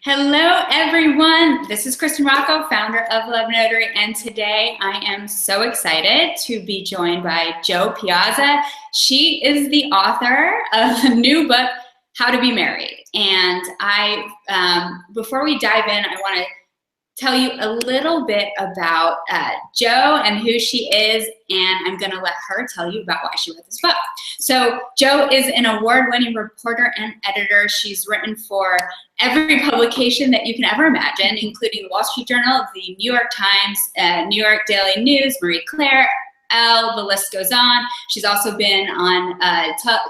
Hello, everyone. This is Kristen Rocco, founder of Love Notary, and today I am so excited to be joined by Jo Piazza. She is the author of the new book, How to Be Married. And before we dive in, I want to tell you a little bit about Jo and who she is, and I'm going to let her tell you about why she wrote this book. So Jo is an award-winning reporter and editor. She's written for every publication that you can ever imagine, including the Wall Street Journal, the New York Times, New York Daily News, Marie Claire, Elle, the list goes on. She's also been on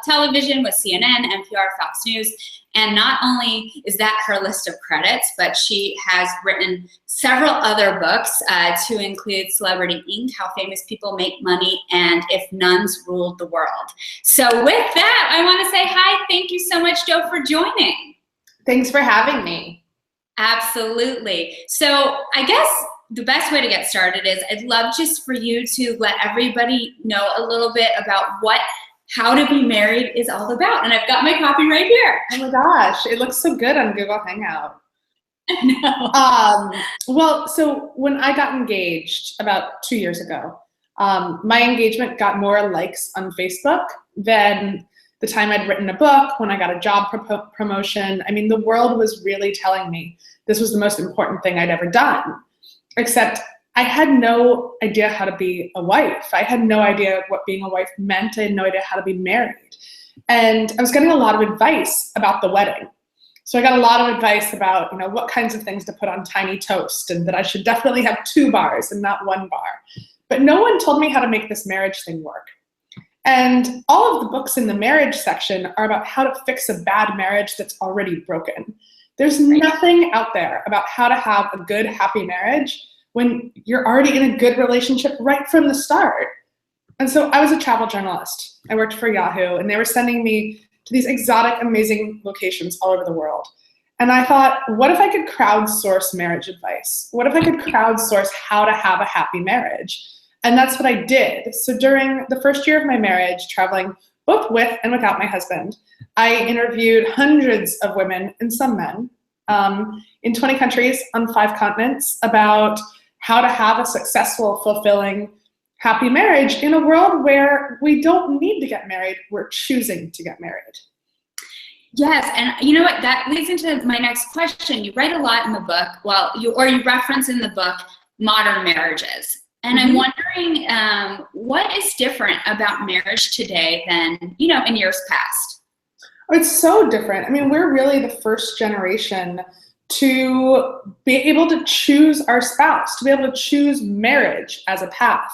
television with CNN, NPR, Fox News. And not only is that her list of credits, but she has written several other books to include Celebrity Inc., How Famous People Make Money, and If Nuns Ruled the World. So with that, I want to say hi. Thank you so much, Jo, for joining. Thanks for having me. Absolutely. So I guess the best way to get started is I'd love just for you to let everybody know a little bit about what How to Be Married is all about. And I've got my copy right here. Oh my gosh, it looks so good on Google Hangout. I know. Well, so when I got engaged about 2 years ago, my engagement got more likes on Facebook than the time I'd written a book, when I got a job promotion. I mean, the world was really telling me this was the most important thing I'd ever done. Except I had no idea how to be a wife. I had no idea what being a wife meant. I had no idea how to be married. And I was getting a lot of advice about the wedding. So I got a lot of advice about, what kinds of things to put on tiny toast, and that I should definitely have 2 bars and not 1 bar. But no one told me how to make this marriage thing work. And all of the books in the marriage section are about how to fix a bad marriage that's already broken. There's nothing out there about how to have a good, happy marriage when you're already in a good relationship right from the start. And so I was a travel journalist. I worked for Yahoo, and they were sending me to these exotic, amazing locations all over the world. And I thought, what if I could crowdsource marriage advice? What if I could crowdsource how to have a happy marriage? And that's what I did. So during the first year of my marriage, traveling both with and without my husband, I interviewed hundreds of women and some men in 20 countries on 5 continents about how to have a successful, fulfilling, happy marriage in a world where we don't need to get married, we're choosing to get married. Yes, and you know what, that leads into my next question. You write a lot in the book, you reference in the book modern marriages. And I'm wondering what is different about marriage today than, in years past? It's so different. I mean, we're really the first generation to be able to choose our spouse, to be able to choose marriage as a path.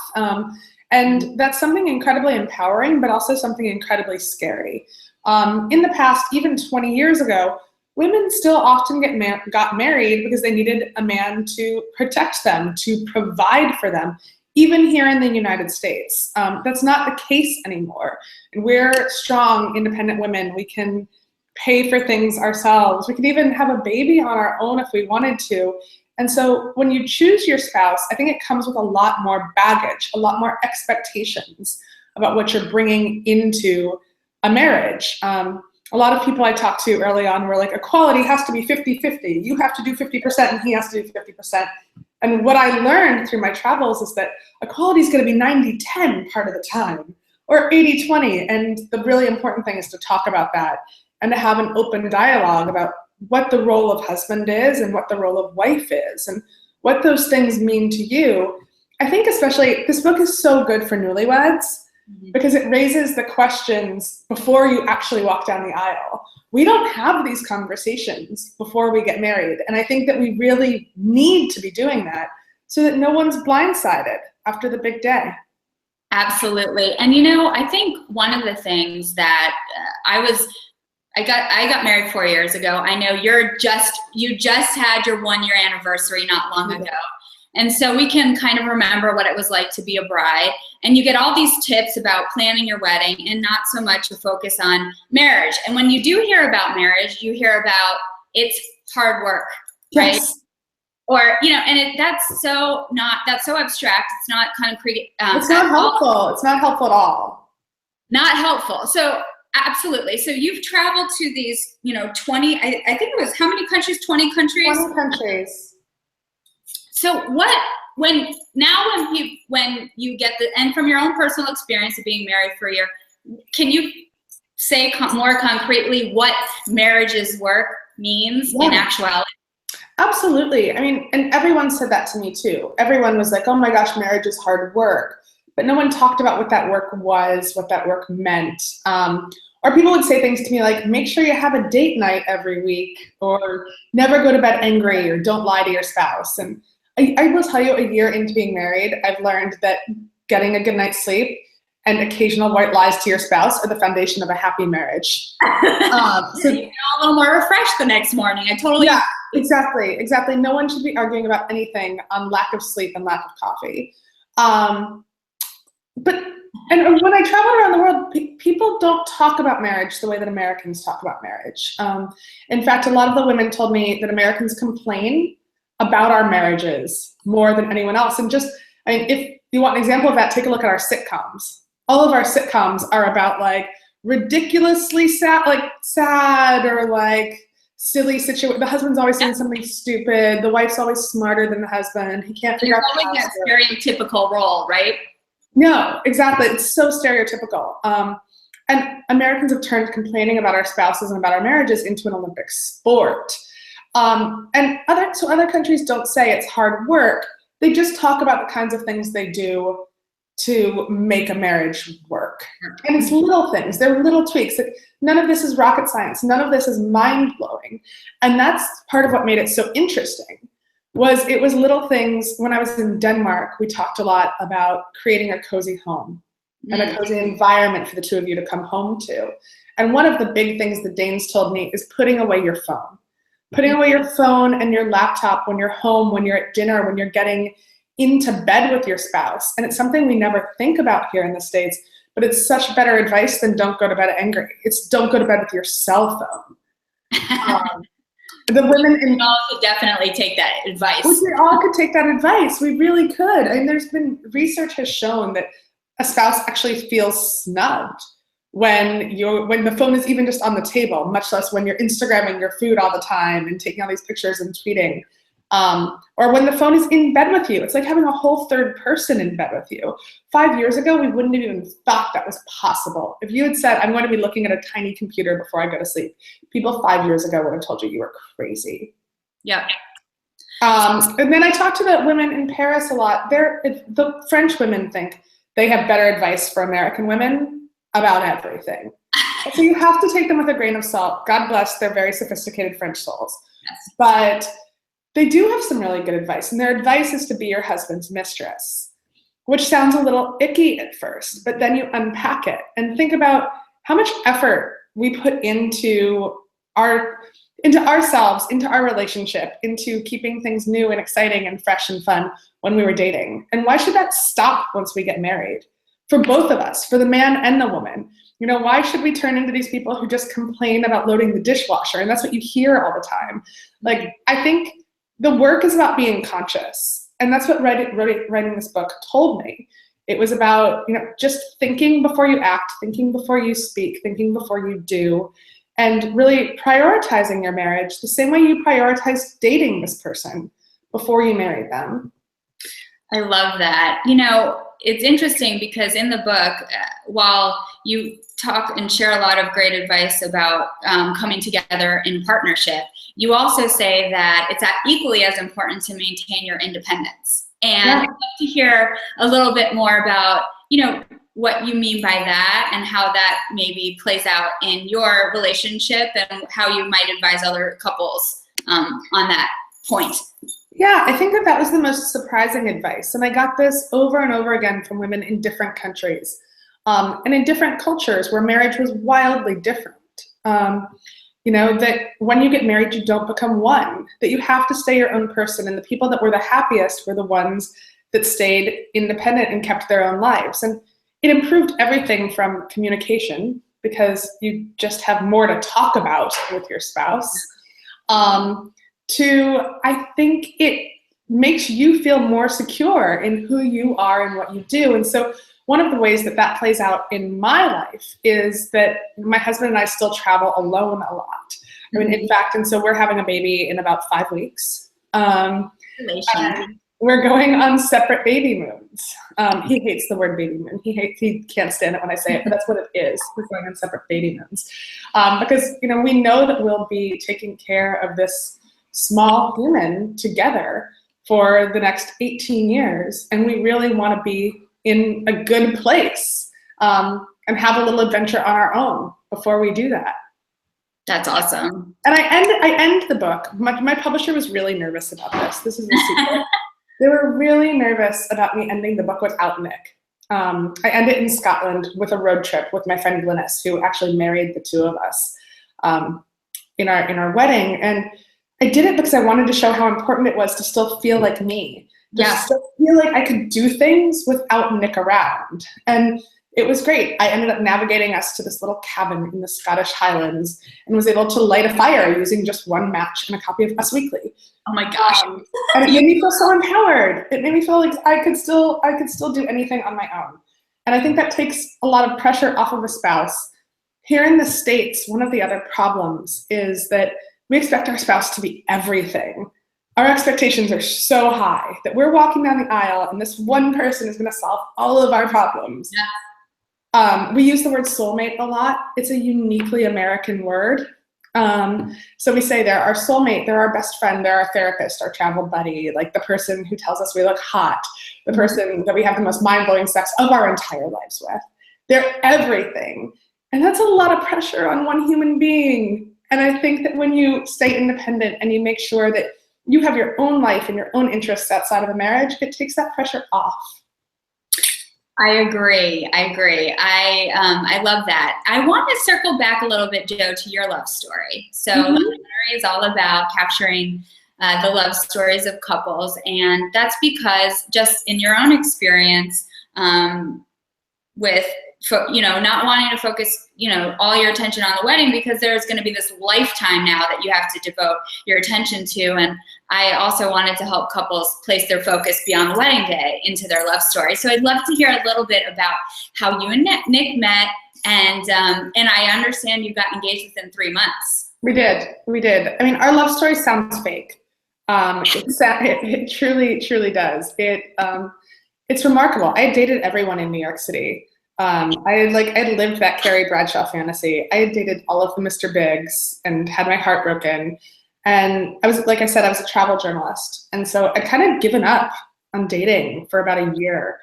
And that's something incredibly empowering, but also something incredibly scary. In the past, even 20 years ago, women still often got married because they needed a man to protect them, to provide for them, even here in the United States. That's not the case anymore. And we're strong, independent women. We can pay for things ourselves. We can even have a baby on our own if we wanted to. And so when you choose your spouse, I think it comes with a lot more baggage, a lot more expectations about what you're bringing into a marriage. A lot of people I talked to early on were like, equality has to be 50-50. You have to do 50% and he has to do 50%. And what I learned through my travels is that equality is going to be 90-10 part of the time, or 80-20. And the really important thing is to talk about that and to have an open dialogue about what the role of husband is and what the role of wife is and what those things mean to you. I think especially this book is so good for newlyweds because it raises the questions before you actually walk down the aisle. We don't have these conversations before we get married. And I think that we really need to be doing that so that no one's blindsided after the big day. Absolutely. And I think one of the things that I got married 4 years ago. I know you just had your 1-year anniversary not long ago. And so we can kind of remember what it was like to be a bride. And you get all these tips about planning your wedding and not so much a focus on marriage. And when you do hear about marriage, you hear about it's hard work, right? Yes. Or, that's so abstract. It's not concrete. It's not helpful. It's not helpful at all. Not helpful. So absolutely. So you've traveled to these, 20, I think it was how many countries? 20 countries? 20 countries. So when you get and from your own personal experience of being married for a year, can you say more concretely what marriage's work means in actuality? Absolutely. I mean, and everyone said that to me too. Everyone was like, oh my gosh, marriage is hard work. But no one talked about what that work was, what that work meant. Or people would say things to me like, make sure you have a date night every week, or never go to bed angry, or don't lie to your spouse. And I will tell you, a year into being married, I've learned that getting a good night's sleep and occasional white lies to your spouse are the foundation of a happy marriage. So you feel a little more refreshed the next morning. Yeah, exactly. No one should be arguing about anything on lack of sleep and lack of coffee. And when I travel around the world, people don't talk about marriage the way that Americans talk about marriage. In fact, a lot of the women told me that Americans complain about our marriages more than anyone else. And if you want an example of that, take a look at our sitcoms. All of our sitcoms are about like ridiculously sad or like silly situation. The husband's always doing something stupid. The wife's always smarter than the husband. He can't figure out the house. That stereotypical role, right? No, exactly. It's so stereotypical. And Americans have turned complaining about our spouses and about our marriages into an Olympic sport. And other countries don't say it's hard work. They just talk about the kinds of things they do to make a marriage work. And it's little things. They're little tweaks. None of this is rocket science. None of this is mind-blowing. And that's part of what made it so interesting. It was little things. When I was in Denmark, we talked a lot about creating a cozy home and a cozy environment for the two of you to come home to. And one of the big things the Danes told me is putting away your phone. Putting away your phone and your laptop when you're home, when you're at dinner, when you're getting into bed with your spouse. And it's something we never think about here in the States, but it's such better advice than don't go to bed angry. It's don't go to bed with your cell phone. The women we all could definitely take that advice. We all could take that advice. We really could. And there's been research has shown that a spouse actually feels snubbed when the phone is even just on the table, much less when you're Instagramming your food all the time and taking all these pictures and tweeting. Or when the phone is in bed with you. It's like having a whole third person in bed with you. 5 years ago, we wouldn't have even thought that was possible. If you had said, I'm going to be looking at a tiny computer before I go to sleep, people 5 years ago would have told you were crazy. Yeah. And then I talked to the women in Paris a lot. The French women think they have better advice for American women about everything. So you have to take them with a grain of salt. God bless, they're very sophisticated French souls. Yes. But they do have some really good advice, and their advice is to be your husband's mistress, which sounds a little icky at first, but then you unpack it and think about how much effort we put into ourselves, into our relationship, into keeping things new and exciting and fresh and fun when we were dating. And why should that stop once we get married? For both of us, for the man and the woman. Why should we turn into these people who just complain about loading the dishwasher? And that's what you hear all the time. Like, I think the work is about being conscious. And that's what writing this book told me. It was about, just thinking before you act, thinking before you speak, thinking before you do, and really prioritizing your marriage the same way you prioritize dating this person before you marry them. I love that. It's interesting because in the book, while you talk and share a lot of great advice about coming together in partnership, you also say that it's equally as important to maintain your independence. And I'd love to hear a little bit more about, what you mean by that and how that maybe plays out in your relationship and how you might advise other couples on that point. Yeah, I think that was the most surprising advice. And I got this over and over again from women in different countries and in different cultures where marriage was wildly different. That when you get married, you don't become one, that you have to stay your own person. And the people that were the happiest were the ones that stayed independent and kept their own lives. And it improved everything from communication, because you just have more to talk about with your spouse, to, I think it makes you feel more secure in who you are and what you do. And so one of the ways that that plays out in my life is that my husband and I still travel alone a lot. I mean, in fact, and so we're having a baby in about 5 weeks. And we're going on separate baby moons. He hates the word baby moon. He can't stand it when I say it, but that's what it is. We're going on separate baby moons. Because, you know, we know that we'll be taking care of this small human together for the next 18 years. And we really want to be in a good place and have a little adventure on our own before we do that. That's awesome. And I end the book. My publisher was really nervous about this. This is a secret. They were really nervous about me ending the book without Nick. I end it in Scotland with a road trip with my friend Glynis, who actually married the two of us in our wedding. And I did it because I wanted to show how important it was to still feel like me. To still feel like I could do things without Nick around. And it was great. I ended up navigating us to this little cabin in the Scottish Highlands and was able to light a fire using just one match and a copy of Us Weekly. Oh my gosh. And it made me feel so empowered. It made me feel like I could still do anything on my own. And I think that takes a lot of pressure off of a spouse. Here in the States, one of the other problems is that we expect our spouse to be everything. Our expectations are so high that we're walking down the aisle and this one person is going to solve all of our problems. Yeah. We use the word soulmate a lot. It's a uniquely American word. So we say they're our soulmate, they're our best friend, they're our therapist, our travel buddy, like the person who tells us we look hot, the person that we have the most mind-blowing sex of our entire lives with. They're everything. And that's a lot of pressure on one human being. And I think that when you stay independent and you make sure that you have your own life and your own interests outside of a marriage, it takes that pressure off. I agree. I love that. I want to circle back a little bit, Joe, to your love story. So Love Notory is all about capturing the love stories of couples. And that's because just in your own experience with, not wanting to focus, all your attention on the wedding because there's going to be this lifetime now that you have to devote your attention to. And I also wanted to help couples place their focus beyond the wedding day into their love story. So I'd love to hear a little bit about how you and Nick met. And I understand you got engaged within 3 months. We did. I mean, our love story sounds fake. It truly does. It's remarkable. I had dated everyone in New York City. I had lived that Carrie Bradshaw fantasy. I had dated all of the Mr. Bigs and had my heart broken. And I was, like I said, I was a travel journalist. And so I'd kind of given up on dating for about a year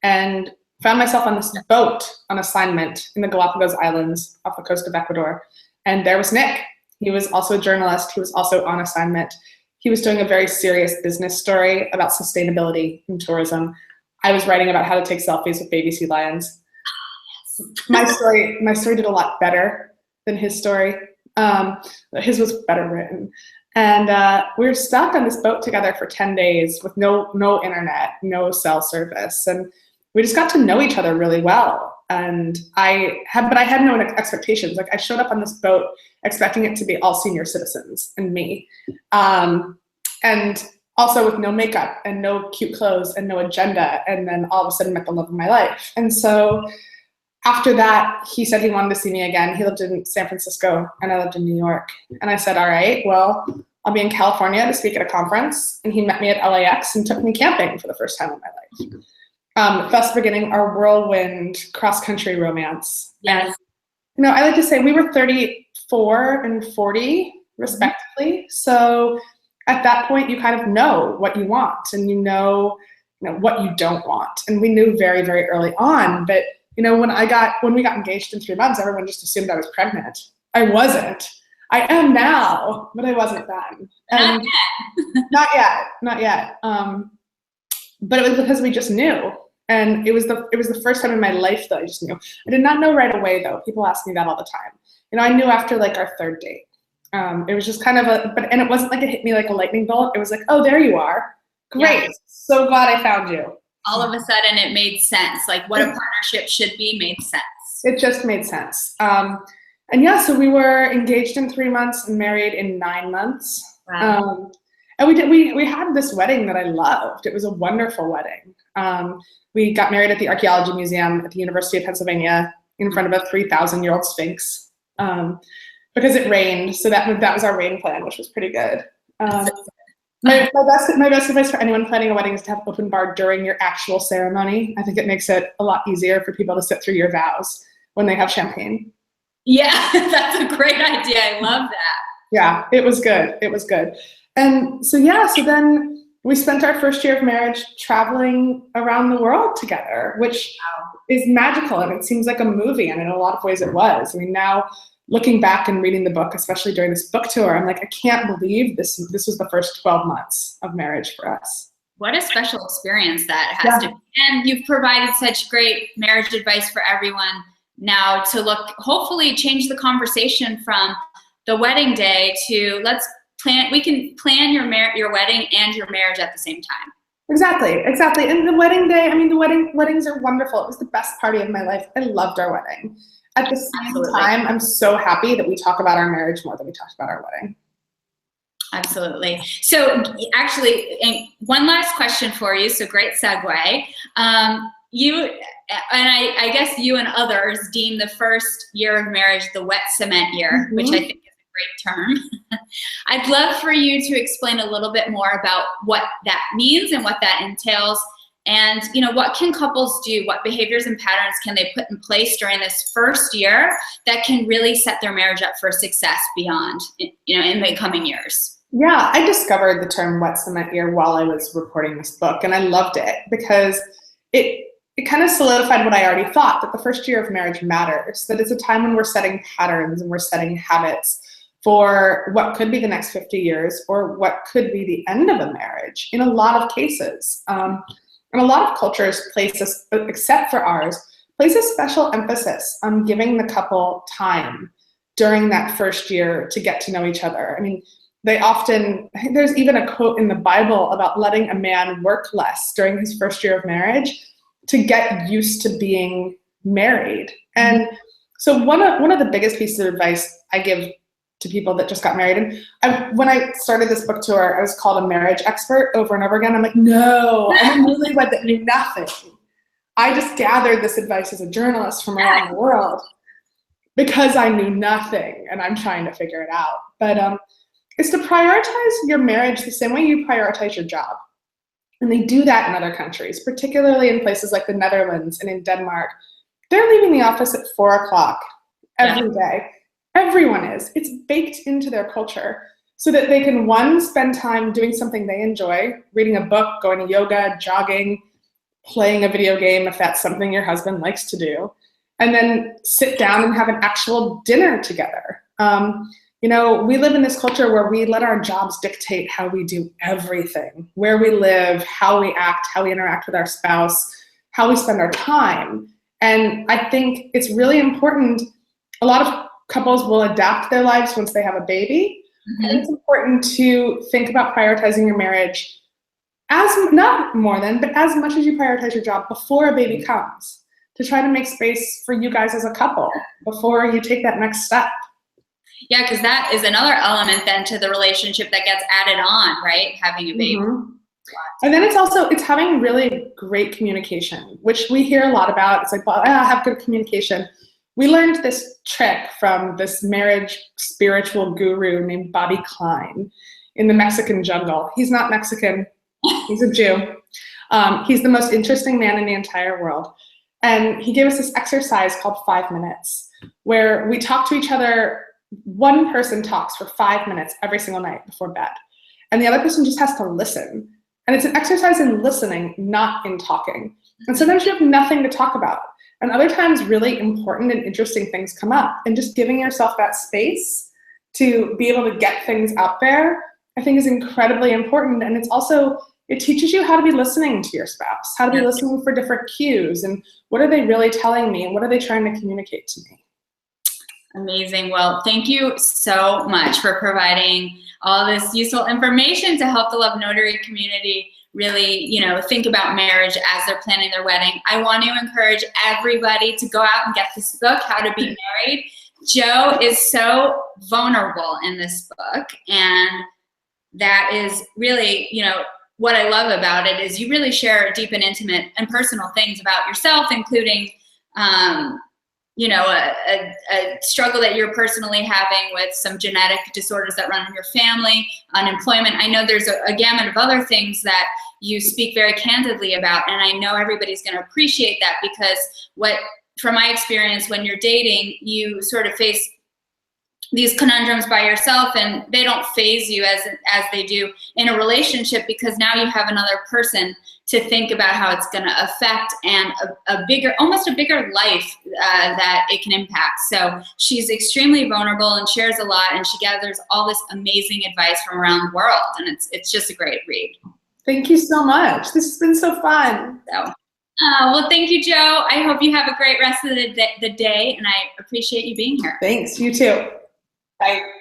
and found myself on this boat on assignment in the Galapagos Islands off the coast of Ecuador. And there was Nick. He was also a journalist. He was also on assignment. He was doing a very serious business story about sustainability in tourism. I was writing about how to take selfies with baby sea lions. My story did a lot better than his story. His was better written. And we were stuck on this boat together for 10 days with no internet, no cell service. And we just got to know each other really well. And I had no expectations. Like I showed up on this boat expecting it to be all senior citizens and me. And also with no makeup and no cute clothes and no agenda. And then all of a sudden met the love of my life. And so after that, he said he wanted to see me again. He lived in San Francisco and I lived in New York. And I said, all right, well, I'll be in California to speak at a conference. And he met me at LAX and took me camping for the first time in my life. Thus beginning our whirlwind cross-country romance. Yes. And, I like to say we were 34 and 40 respectively. So at that point, you kind of know what you want and you know what you don't want. And we knew very, very early on. But when we got engaged in 3 months, everyone just assumed I was pregnant. I wasn't. I am now, but I wasn't then. And not yet. But it was because we just knew. And it was the first time in my life that I just knew. I did not know right away though. People ask me that all the time. I knew after like our third date. It was just kind of and it wasn't like it hit me like a lightning bolt. It was like, oh, there you are. Great. Yeah. So glad I found you. All of a sudden it made sense. Like what a partnership should be made sense. It just made sense. So we were engaged in 3 months and married in 9 months. Wow. And we had this wedding that I loved. It was a wonderful wedding. We got married at the Archaeology Museum at the University of Pennsylvania in front of a 3,000-year-old Sphinx because it rained. So that was our rain plan, which was pretty good. My best advice for anyone planning a wedding is to have open bar during your actual ceremony. I think it makes it a lot easier for people to sit through your vows when they have champagne. Yeah, that's a great idea. I love that. Yeah, it was good. It was good. And so then we spent our first year of marriage traveling around the world together, which is magical. And it seems like a movie. And in a lot of ways it was. I mean, now looking back and reading the book, especially during this book tour, I'm like, I can't believe this was the first 12 months of marriage for us. What a special experience that has to be. And you've provided such great marriage advice for everyone now to hopefully change the conversation from the wedding day to we can plan your wedding and your marriage at the same time. Exactly. And the wedding day, I mean, weddings are wonderful. It was the best party of my life. I loved our wedding. At the same time, I'm so happy that we talk about our marriage more than we talked about our wedding. Absolutely. So actually, one last question for you. So great segue. I guess you and others deem the first year of marriage the wet cement year, which I think is a great term. I'd love for you to explain a little bit more about what that means and what that entails. And, what can couples do? What behaviors and patterns can they put in place during this first year that can really set their marriage up for success beyond, in the coming years? Yeah, I discovered the term wet cement year while I was reporting this book, and I loved it because it kind of solidified what I already thought, that the first year of marriage matters, that it's a time when we're setting patterns and we're setting habits for what could be the next 50 years or what could be the end of a marriage in a lot of cases. And a lot of cultures except for ours, place a special emphasis on giving the couple time during that first year to get to know each other. I mean, I think there's even a quote in the Bible about letting a man work less during his first year of marriage to get used to being married. And so one of the biggest pieces of advice I give to people that just got married, and when I started this book tour, I was called a marriage expert over and over again. I'm like, no, I'm a newlywed that knew nothing. I just gathered this advice as a journalist from around the world because I knew nothing, and I'm trying to figure it out. But it's to prioritize your marriage the same way you prioritize your job. And they do that in other countries, particularly in places like the Netherlands and in Denmark. They're leaving the office at 4:00 every day. Everyone is. It's baked into their culture so that they can, one, spend time doing something they enjoy, reading a book, going to yoga, jogging, playing a video game if that's something your husband likes to do, and then sit down and have an actual dinner together. We live in this culture where we let our jobs dictate how we do everything, where we live, how we act, how we interact with our spouse, how we spend our time. And I think it's really important. A lot of couples will adapt their lives once they have a baby. And it's important to think about prioritizing your marriage not more than, but as much as you prioritize your job before a baby comes, to try to make space for you guys as a couple before you take that next step. Yeah, because that is another element then to the relationship that gets added on, right? Having a baby. And then it's having really great communication, which we hear a lot about. It's like, well, I have good communication. We learned this trick from this marriage spiritual guru named Bobby Klein in the Mexican jungle. He's not Mexican, he's a Jew. He's the most interesting man in the entire world. And he gave us this exercise called 5 minutes, where we talk to each other. One person talks for 5 minutes every single night before bed, and the other person just has to listen. And it's an exercise in listening, not in talking. And sometimes you have nothing to talk about. And other times really important and interesting things come up. And just giving yourself that space to be able to get things out there, I think is incredibly important. And it teaches you how to be listening to your spouse, how to be listening for different cues, and what are they really telling me, and what are they trying to communicate to me. Amazing. Well, thank you so much for providing all this useful information to help the Love Notary community really, think about marriage as they're planning their wedding. I want to encourage everybody to go out and get this book, How to Be Married. Joe is so vulnerable in this book, and that is really, you know, what I love about it is you really share deep and intimate and personal things about yourself, including, you know, a struggle that you're personally having with some genetic disorders that run in your family, unemployment. I know there's a gamut of other things that you speak very candidly about, and I know everybody's going to appreciate that, because from my experience, when you're dating, you sort of face these conundrums by yourself, and they don't phase you as they do in a relationship, because now you have another person to think about how it's going to affect, and almost a bigger life that it can impact. So she's extremely vulnerable and shares a lot, and she gathers all this amazing advice from around the world, and it's just a great read. Thank you so much. This has been so fun. So, well, thank you, Joe. I hope you have a great rest of the day, and I appreciate you being here. Thanks. You too. Bye.